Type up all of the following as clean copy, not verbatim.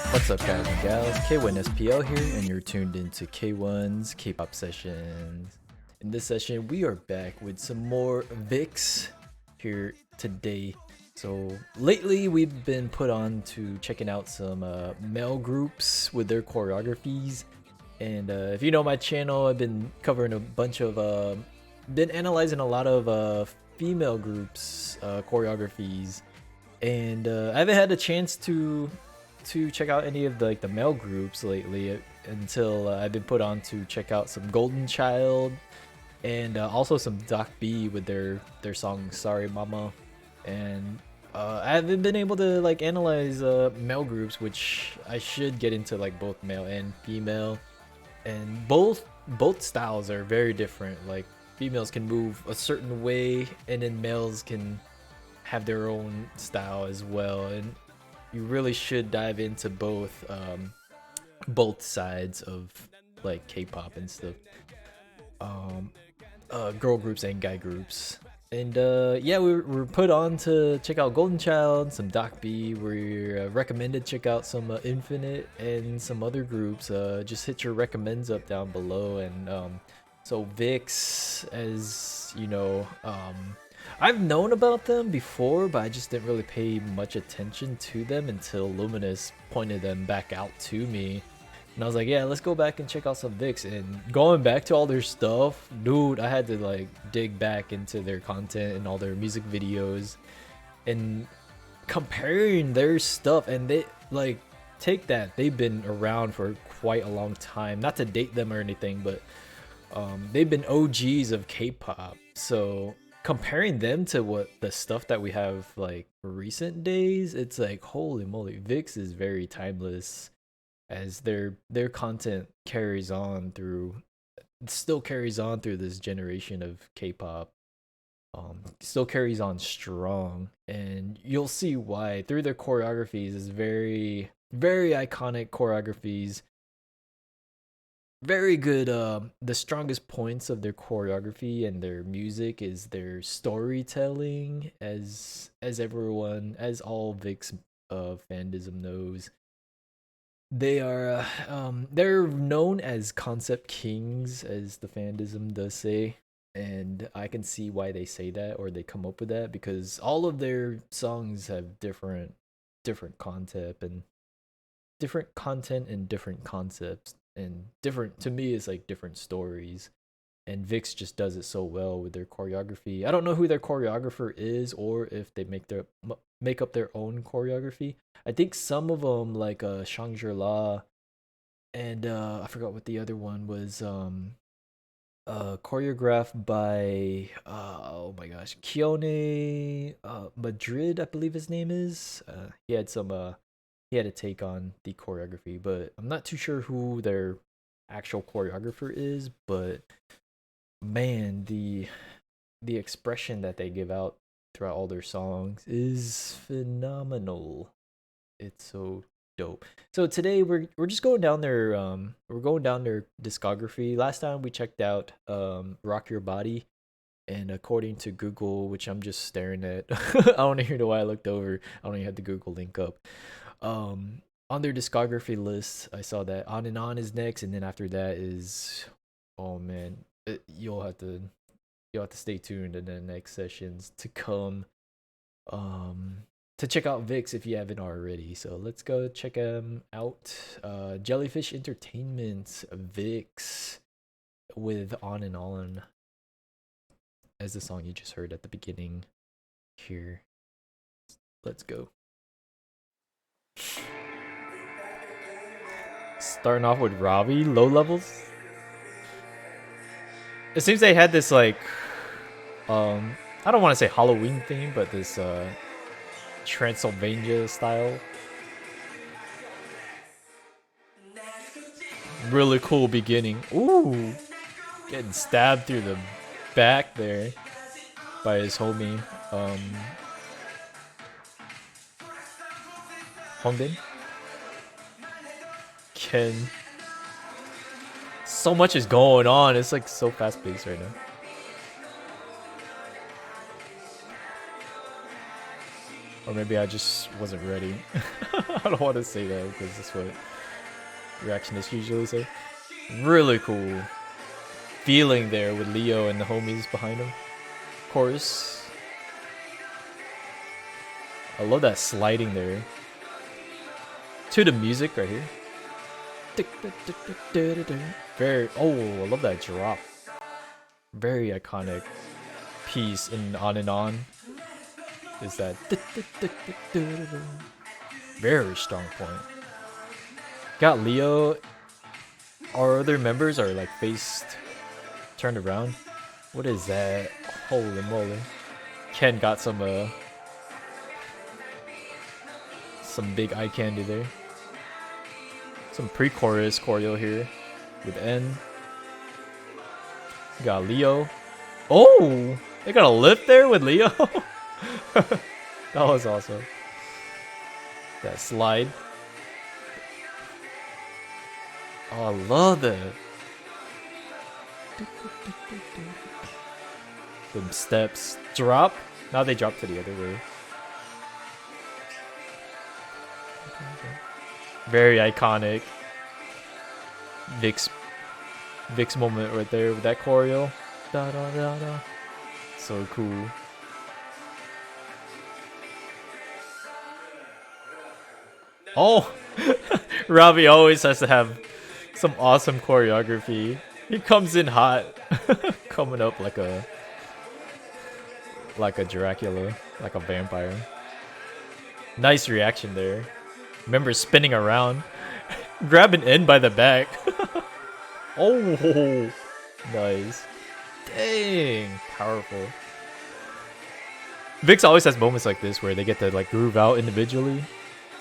What's up, guys and gals? K1SPL here, and you're tuned into K1's K-pop sessions. In this session, we are back with some more Vixx here today. So lately, we've been put on to checking out some male groups with their choreographies. And if you know my channel, I've been covering a bunch of, been analyzing a lot of female groups choreographies, and I haven't had a chance to check out any of the male groups lately until I've been put on to check out some Golden Child and also some Doc B with their song Sorry Mama. And I haven't been able to analyze male groups, which I should get into, both male and female. And both styles are very different. Like, females can move a certain way, and then males can have their own style as well. And you really should dive into both sides of K-pop and stuff. Girl groups and guy groups. And yeah, we're put on to check out Golden Child, some Doc B. We're recommended check out some Infinite and some other groups. Just hit your recommends up down below. And so Vixx, as you know, I've known about them before, but I just didn't really pay much attention to them until Luminous pointed them back out to me. And I was like, yeah, let's go back and check out some Vixx. And going back to all their stuff, dude, I had to dig back into their content and all their music videos and comparing their stuff. And they take that, they've been around for quite a long time. Not to date them or anything, but they've been OGs of K-pop. So comparing them to what the stuff that we have recent days, it's like, holy moly, Vixx is very timeless, as their content still carries on through this generation of K-pop. Still carries on strong, and you'll see why through their choreographies. Is very, very iconic choreographies. Very good. The strongest points of their choreography and their music is their storytelling, as all Vixx fandom knows. They are they're known as concept kings, as the fandom does say, and I can see why they say that, or they come up with that, because all of their songs have different concept and different content and different concepts, and different, to me, it's different stories. And Vixx just does it so well with their choreography. I don't know who their choreographer is, or if they make up their own choreography. I think some of them, like Shangri-La, and I forgot what the other one was. Choreographed by oh my gosh, Keone Madrid, I believe his name is. He had a take on the choreography, but I'm not too sure who their actual choreographer is. But man, the expression that they give out throughout all their songs is phenomenal. It's so dope. So today we're just going down their discography. Last time we checked out Rock Your Body, and according to Google, which I'm just staring at, I don't even know why I looked over. I don't even have the Google link up. On their discography list, I saw that On and On is next, and then after that is, oh man, you'll have to stay tuned in the next sessions to come to check out Vixx if you haven't already. So let's go check them out. Jellyfish Entertainment, Vixx with On and On, as the song you just heard at the beginning here. Let's go. Starting off with Ravi, Low Levels. It seems they had this I don't want to say Halloween theme, but this Transylvania style. Really cool beginning. Ooh, getting stabbed through the back there by his homie Hongbin. Ken. So much is going on. It's so fast paced right now. Or maybe I just wasn't ready. I don't want to say that because that's what reactionists usually say. Really cool feeling there with Leo and the homies behind him. Chorus. I love that sliding there. To the music right here. Very, oh, I love that drop. Very iconic piece in On and On. Is that very strong point. Got Leo. Our other members are like faced, turned around. What is that? Holy moly! Ken got some big eye candy there. Some pre-chorus choreo here with N. Got Leo. Oh, they got a lift there with Leo. That was awesome. That slide. Oh, I love that. Them steps. Drop. Now they drop to the other way. Very iconic. Vixx moment right there with that choreo. Da da da da. So cool. Oh, Robbie always has to have some awesome choreography. He comes in hot, coming up like a Dracula, like a vampire. Nice reaction there. Remember spinning around, grabbing N by the back. Oh, nice. Dang, powerful. Vixx always has moments like this where they get to like groove out individually,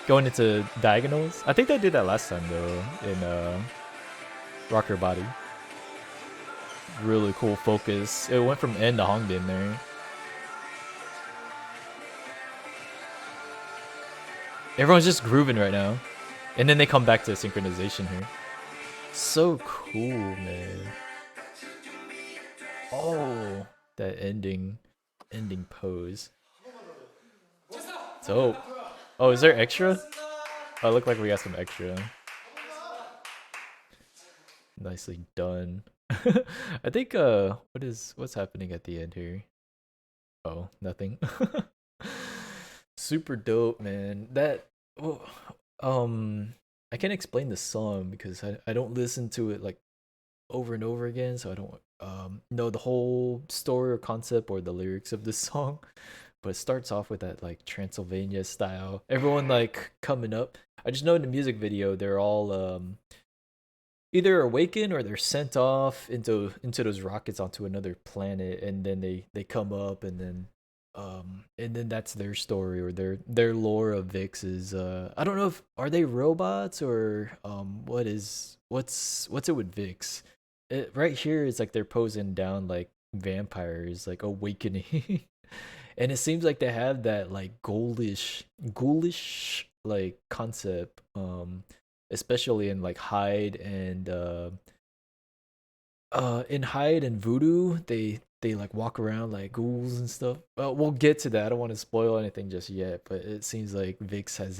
going into diagonals. I think they did that last time though in Rocker Body. Really cool focus. It went from N to Hongbin there. Everyone's just grooving right now. And then they come back to synchronization here. So cool, man. Oh, that ending pose. Dope. Oh, is there extra? Oh, it looked like we got some extra. Nicely done. I think what's happening at the end here? Oh, nothing. Super dope, man. That I can't explain the song because I don't listen to it like over and over again, so I don't know the whole story or concept or the lyrics of this song. But it starts off with that like Transylvania style. Everyone like coming up. I just know in the music video they're all either awakened or they're sent off into those rockets onto another planet, and then they come up, and then that's their story or their lore of Vixx is I don't know if are they robots or what's it with Vixx. Right here is like they're posing down like vampires like awakening. And it seems like they have that like ghoulish like concept, especially in like Hyde and in Hyde and Voodoo, they like walk around like ghouls and stuff. We'll get to that. I don't want to spoil anything just yet, but it seems like Vixx has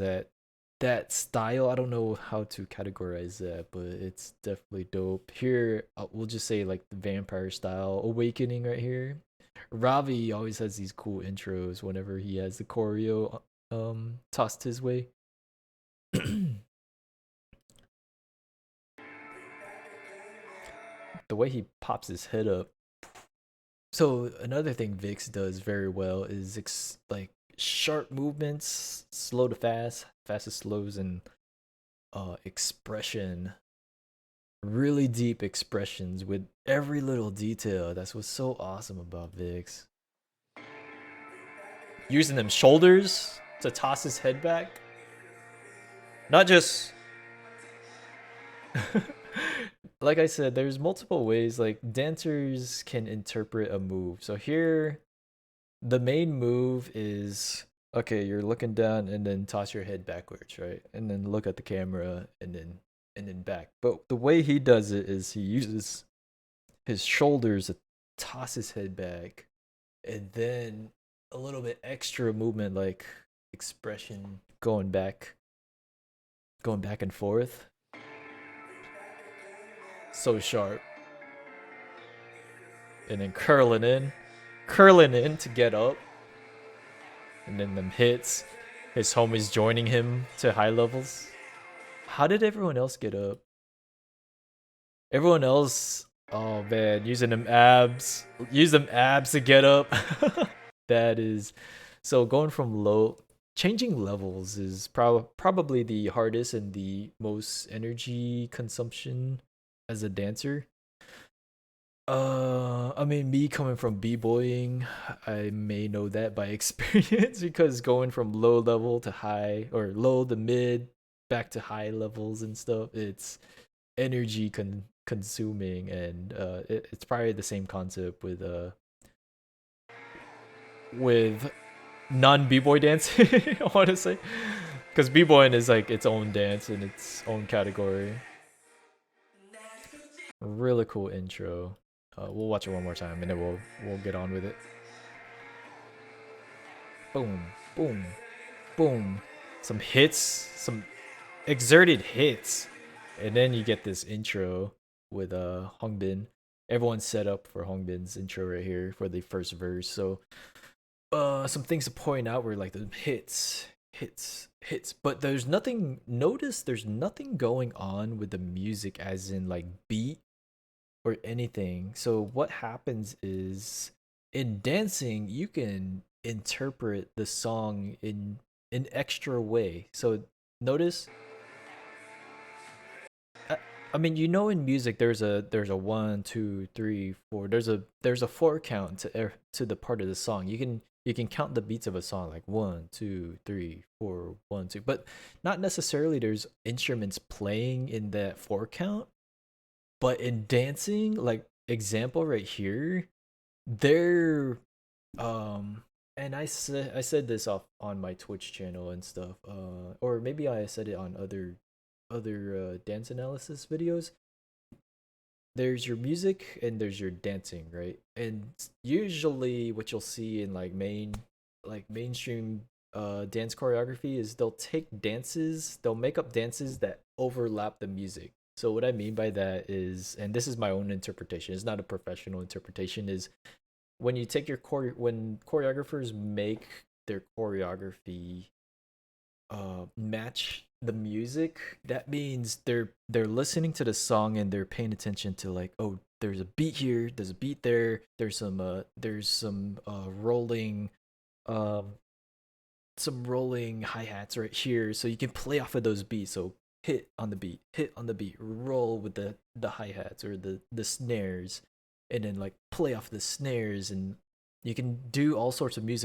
that style. I don't know how to categorize that, but it's definitely dope. Here, we'll just say like the vampire style awakening right here. Ravi always has these cool intros whenever he has the choreo tossed his way. The way he pops his head up. So another thing Vixx does very well is like sharp movements, slow to fast, fast to slows, and expression. Really deep expressions with every little detail. That's what's so awesome about Vixx. Using them shoulders to toss his head back. Not just like I said, there's multiple ways like dancers can interpret a move. So here the main move is okay, you're looking down and then toss your head backwards, right? And then look at the camera and then back. But the way he does it is he uses his shoulders to toss his head back, and then a little bit extra movement like expression going back and forth. So sharp. And then curling in to get up. And then them hits. His homies joining him to high levels. How did everyone else get up? Everyone else, oh man, using them abs. Use them abs to get up. That is, so going from low, changing levels is probably the hardest and the most energy consumption as a dancer. I mean, me coming from b-boying, I may know that by experience because going from low level to high or low to mid back to high levels and stuff, it's energy consuming, and it's probably the same concept with non b-boy dancing. I want to say, because b-boying is like its own dance in its own category. Really cool intro. We'll watch it one more time and then we'll get on with it. Boom, boom, boom. Some hits, some exerted hits, and then you get this intro with Hongbin. Everyone's set up for Hongbin's intro right here for the first verse. So some things to point out were like the hits, but there's nothing. Notice there's nothing going on with the music, as in like beat or anything. So what happens is in dancing, you can interpret the song in an extra way. So notice, I mean, you know, in music, there's a 1, 2, 3, 4. There's a 4 count to the part of the song. You can count the beats of a song like 1, 2, 3, 4, 1, 2, but not necessarily there's instruments playing in that 4 count. But in dancing, like example right here, there, and I said this off on my Twitch channel and stuff, or maybe I said it on other dance analysis videos. There's your music and there's your dancing, right? And usually what you'll see in like mainstream dance choreography is they'll make up dances that overlap the music. So what I mean by that is, and this is my own interpretation, it's not a professional interpretation, is when you take your when choreographers make their choreography match the music, that means they're listening to the song and they're paying attention to like, oh, there's a beat here, there's a beat there, rolling um some rolling hi-hats right here, so you can play off of those beats. So hit on the beat, roll with the hi-hats or the snares, and then like play off the snares, and you can do all sorts of you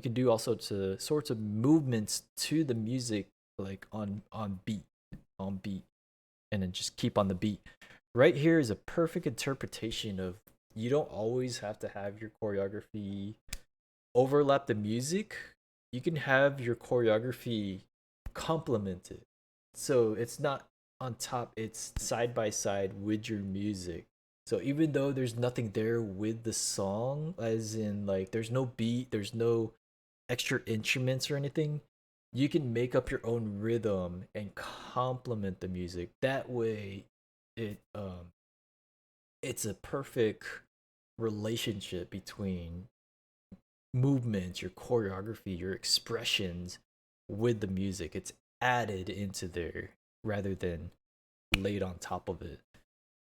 can do all sorts of movements to the music, like on beat, and then just keep on the beat. Right here is a perfect interpretation of, you don't always have to have your choreography overlap the music. You can have your choreography complement it. So it's not on top, it's side by side with your music. So even though there's nothing there with the song, as in like there's no beat, there's no extra instruments or anything, you can make up your own rhythm and complement the music. That way it's a perfect relationship between movements, your choreography, your expressions with the music. It's added into there rather than laid on top of it.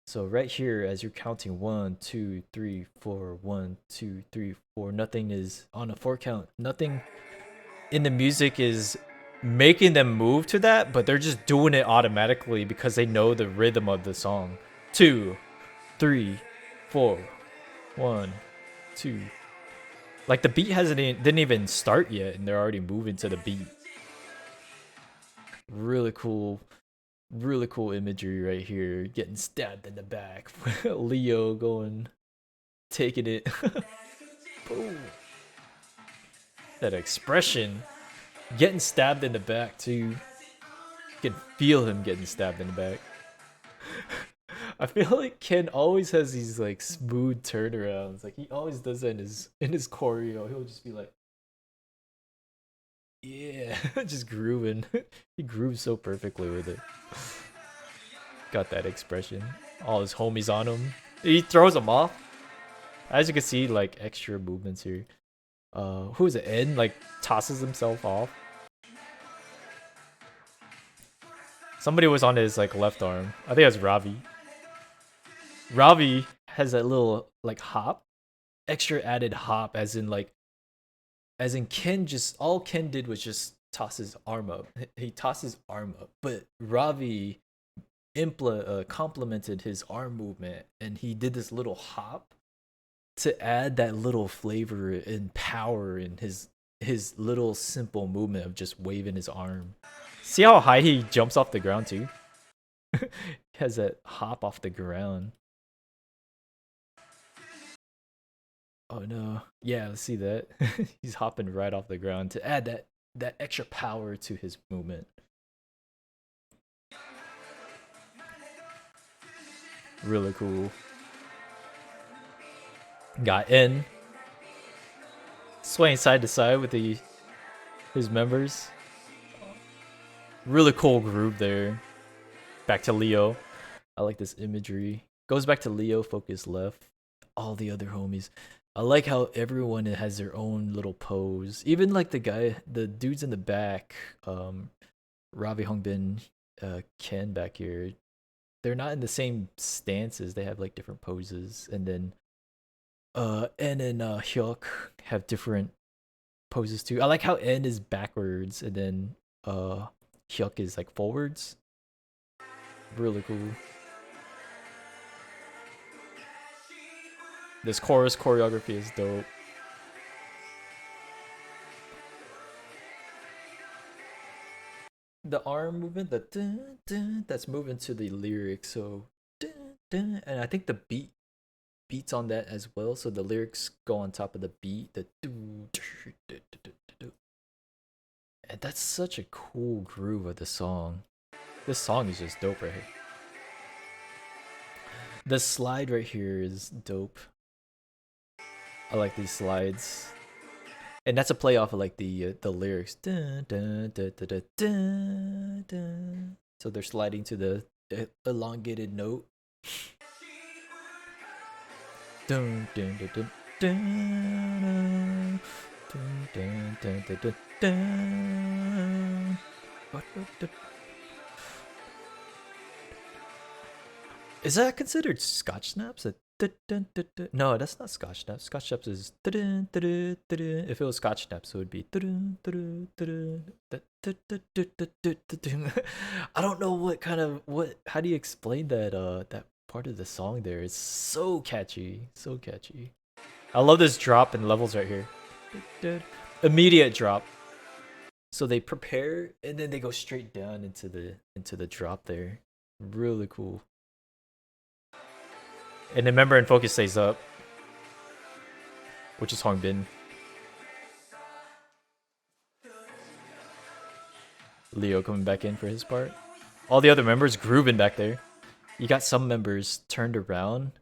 So right here, as you're counting 1, 2, 3, 4, 1, 2, 3, 4, nothing is on a 4 count. Nothing in the music is making them move to that, but they're just doing it automatically because they know the rhythm of the song. 2, 3, 4, 1, 2. Like the beat didn't even start yet, and they're already moving to the beat. Really cool imagery right here. Getting stabbed in the back. Leo taking it. Boom. That expression. Getting stabbed in the back too. You can feel him getting stabbed in the back. I feel like Ken always has these like smooth turnarounds. Like he always does that in his choreo. He'll just be like just grooving. He grooves so perfectly with it. Got that expression. All his homies on him. He throws them off. As you can see, like extra movements here. Who is it? N like tosses himself off. Somebody was on his like left arm. I think it was Ravi. Ravi has that little like hop, extra added hop, as in Ken just all Ken did was just toss his arm up. He tossed his arm up, but Ravi complemented his arm movement, and he did this little hop to add that little flavor and power in his little simple movement of just waving his arm. See how high he jumps off the ground too? He has that hop off the ground. Oh no. Yeah, let's see that. He's hopping right off the ground to add that extra power to his movement. Really cool. Got N swaying side to side with his members. Really cool groove there. Back to Leo. I like this imagery. Goes back to Leo, focus left. All the other homies. I like how everyone has their own little pose. Even like the dudes in the back, Ravi Hongbin, Ken back here. They're not in the same stances. They have like different poses, and then N and Hyuk have different poses too. I like how N is backwards, and then Hyuk is like forwards. Really cool. This chorus choreography is dope. The arm movement, the dun, dun, that's moving to the lyrics. So dun, dun, and I think the beats on that as well. So the lyrics go on top of the beat. The doo, doo, doo, doo, doo. And that's such a cool groove of the song. This song is just dope right here. The slide right here is dope. I like these slides, and that's a play off of like the lyrics. Dun, dun, dun, dun, dun, dun, dun. So they're sliding to the elongated note. Dun, dun, dun, dun, dun, dun, dun, dun, dun, dun, dun. Is that considered Scotch snaps? No, that's not Scotch snaps. Scotch snaps is if it was Scotch snaps, it would be I don't know how do you explain that part of the song there? It's so catchy, so catchy. I love this drop in levels right here. Immediate drop. So they prepare and then they go straight down into the drop there. Really cool. And then member and focus stays up, which is Hongbin. Leo coming back in for his part. All the other members grooving back there. You got some members turned around.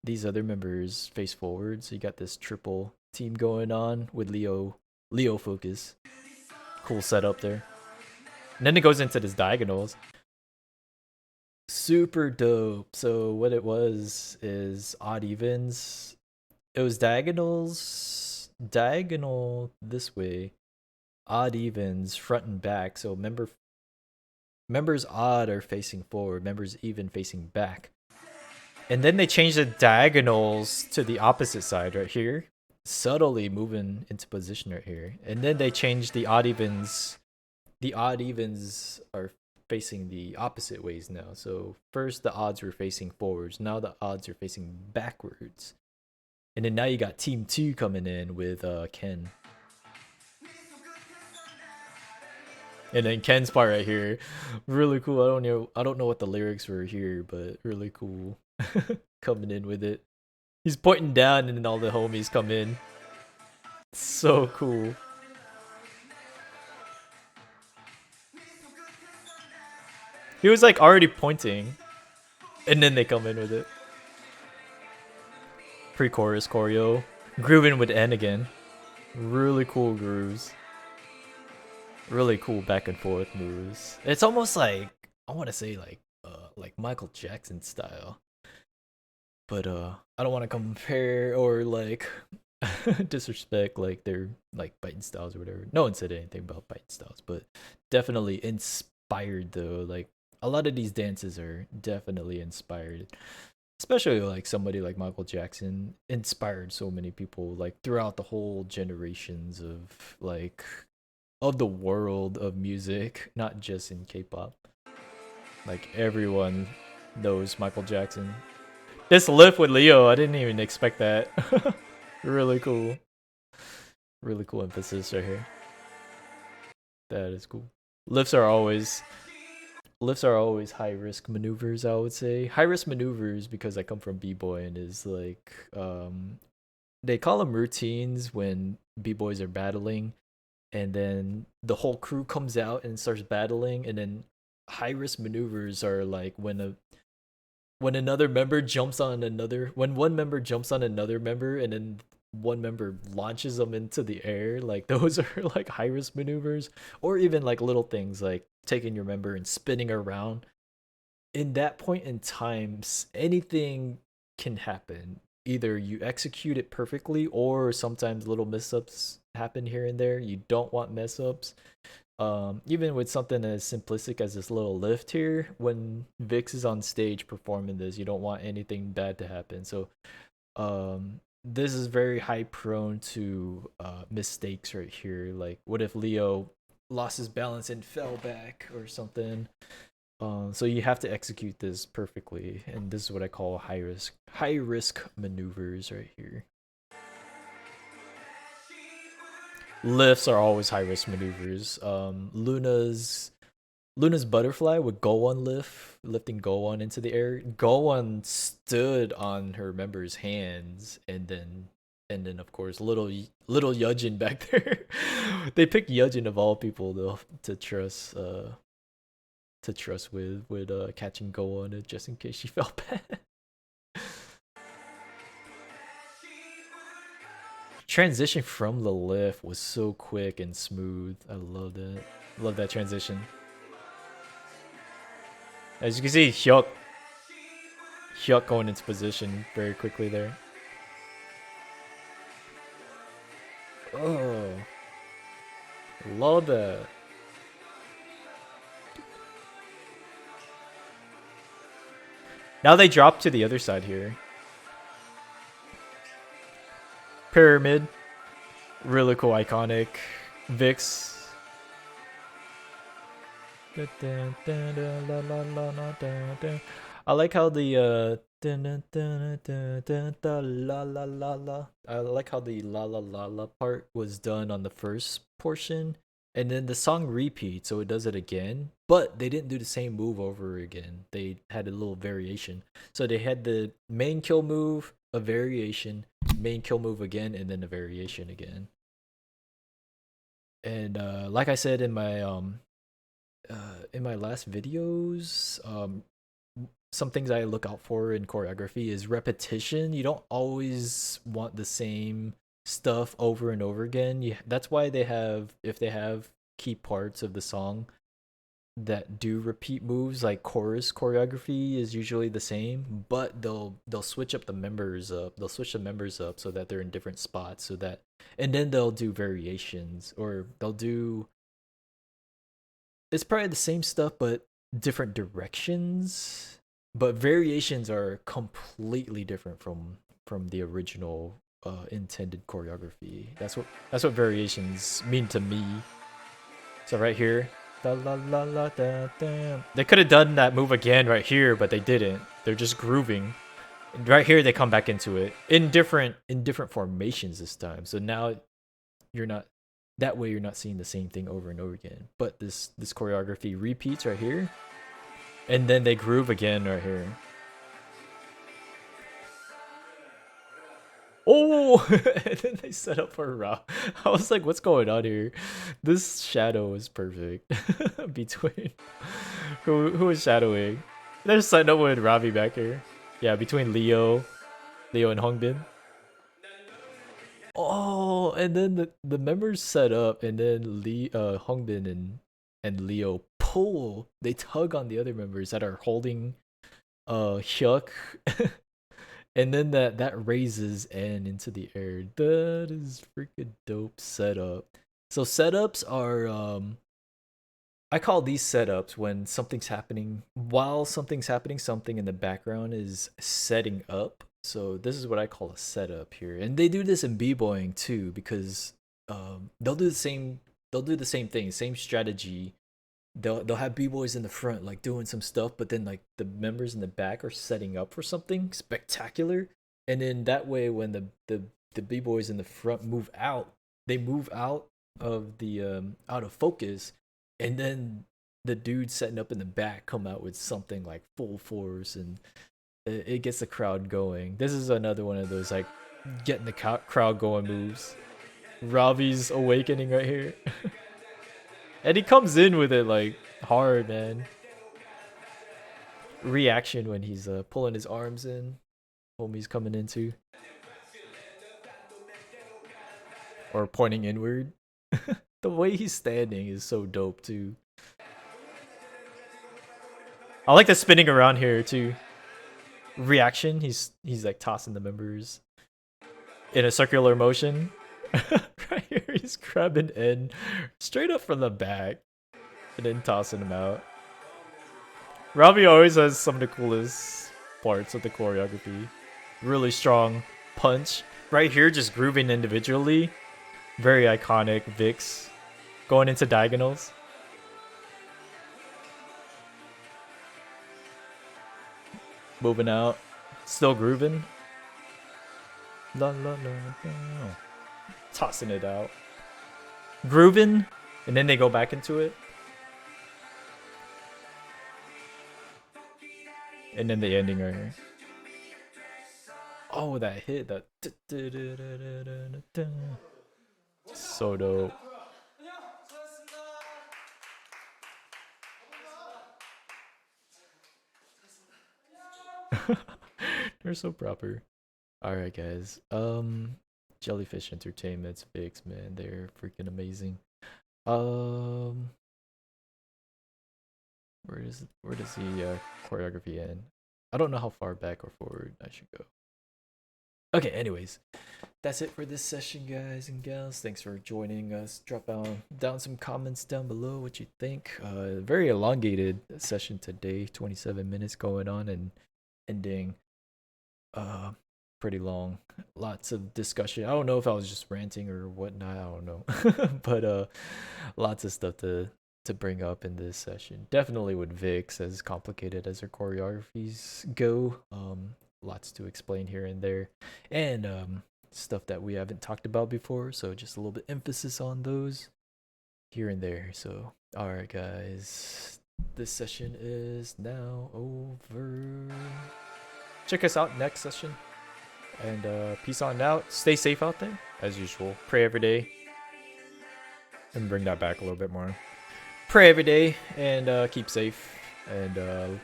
These other members face forward. So you got this triple team going on with Leo focus. Cool setup there. And then it goes into this diagonals. Super dope. So what it was is odd evens. It was diagonal this way, odd evens front and back. So members odd are facing forward, members even facing back. And then they changed the diagonals to the opposite side right here, subtly moving into position right here. And then they changed the odd evens. The odd evens are facing the opposite ways now. So first the odds were facing forwards, now the odds are facing backwards. And then now you got team 2 coming in with Ken. And then Ken's part right here, really cool. I don't know what the lyrics were here, but really cool. Coming in with it. He's pointing down and then all the homies come in. So cool. He was like already pointing, and then they come in with it. Pre-chorus choreo, grooving with N again. Really cool grooves. Really cool back and forth moves. It's almost like, I want to say like Michael Jackson style, but I don't want to compare or like disrespect like their like fighting styles or whatever. No one said anything about fighting styles, but definitely inspired though. Like a lot of these dances are definitely inspired, especially like somebody like Michael Jackson inspired so many people like throughout the whole generations of like of the world of music, not just in K-pop. Like everyone knows Michael Jackson. This lift with Leo, I didn't even expect that. Really cool. Really cool emphasis right here. That is cool. Lifts are always high risk maneuvers, I would say. High risk maneuvers because I come from B-boy and is like they call them routines when B-boys are battling, and then the whole crew comes out and starts battling, and then high risk maneuvers are like when another member jumps on another when one member jumps on another member and then one member launches them into the air. Like those are like high risk maneuvers, or even like little things like taking your member and spinning around. In that point in time, anything can happen. Either you execute it perfectly, or sometimes little mess ups happen here and there. You don't want mess ups. Even with something as simplistic as this little lift here, when Vixx is on stage performing this, you don't want anything bad to happen. So this is very high prone to mistakes right here. Like what if Leo lost his balance and fell back or something? So you have to execute this perfectly, and this is what I call high risk maneuvers right here. Lifts are always high risk maneuvers. Luna's butterfly with Go1 lifting Go1 into the air. Go1 stood on her member's hands, and then of course little Yujin back there. They picked Yujin of all people though to trust with catching Go1 just in case she fell back. Transition from the lift was so quick and smooth. I love that. Love that transition. As you can see, Hyuk going into position very quickly there. Oh, love that. Now they drop to the other side here. Pyramid. Really cool, iconic. Vixx. I like how the I like how the la la la la part was done on the first portion, and then the song repeats, so it does it again. But they didn't do the same move over again. They had a little variation. So they had the main kill move, a variation, main kill move again, and then a variation again. And like I said in my last videos, some things I look out for in choreography is repetition. You don't always want the same stuff over and over again. That's why if they have key parts of the song that do repeat moves, like chorus choreography is usually the same, but they'll switch up the members up. They'll switch the members up so that they're in different spots, so that, and then they'll do variations, or they'll do, it's probably the same stuff but different directions. But variations are completely different from the original intended choreography. That's what variations mean to me. So right here, da la la la da da. They could have done that move again right here, but they didn't. They're just grooving. And right here, they come back into it in different formations this time. So now you're not, that way you're not seeing the same thing over and over again. But this choreography repeats right here, and then they groove again right here. Oh, and then they set up for a round. I was like, what's going on here? This shadow is perfect between who is shadowing. They're setting up with Ravi back here. Yeah, between Leo and Hongbin. Oh, and then the members set up, and then Hongbin and Leo pull. They tug on the other members that are holding Hyuk, and then that raises N into the air. That is freaking dope setup. So setups are I call these setups when something's happening while something's happening, something in the background is setting up. So this is what I call a setup here. And they do this in b-boying too, because they'll do the same thing, same strategy. They'll have b-boys in the front like doing some stuff, but then like the members in the back are setting up for something spectacular. And then that way when the b-boys in the front move out, they move out of the out of focus, and then the dudes setting up in the back come out with something like full force, and it gets the crowd going. This is another one of those like getting the crowd going moves. Ravi's awakening right here. And he comes in with it like hard, man. Reaction when he's pulling his arms in. Homie's coming into. Or pointing inward. The way he's standing is so dope too. I like the spinning around here too. Reaction, he's like tossing the members in a circular motion. Right here, he's grabbing N straight up from the back and then tossing him out. Ravi always has some of the coolest parts of the choreography. Really strong punch. Right here, just grooving individually. Very iconic Vixx. Going into diagonals. Moving out. Still grooving. La, la, la, la. Tossing it out. Grooving. And then they go back into it. And then the ending right here. Oh, that hit. That. So dope. They're so proper. Alright, guys. Jellyfish Entertainment's Vixx, man. They're freaking amazing. Where does the choreography end? I don't know how far back or forward I should go. Okay, anyways, that's it for this session, guys and gals. Thanks for joining us. Drop down some comments down below what you think. Very elongated session today, 27 minutes going on and ending pretty long. Lots of discussion. I don't know if I was just ranting or whatnot. I don't know. But lots of stuff to bring up in this session. Definitely with Vixx, as complicated as her choreographies go. Lots to explain here and there. And stuff that we haven't talked about before. So just a little bit emphasis on those here and there. So alright, guys. This session is now over. Check us out next session. And peace on out. Stay safe out there, as usual. Pray every day. And bring that back a little bit more. Pray every day and keep safe. And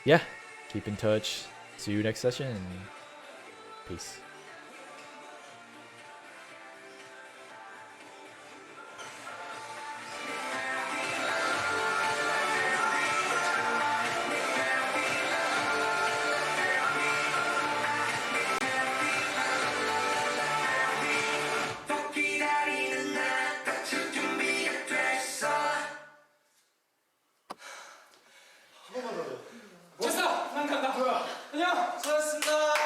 yeah, keep in touch. See you next session. Peace. 됐어! 난 간다. 안녕! 수고하셨습니다.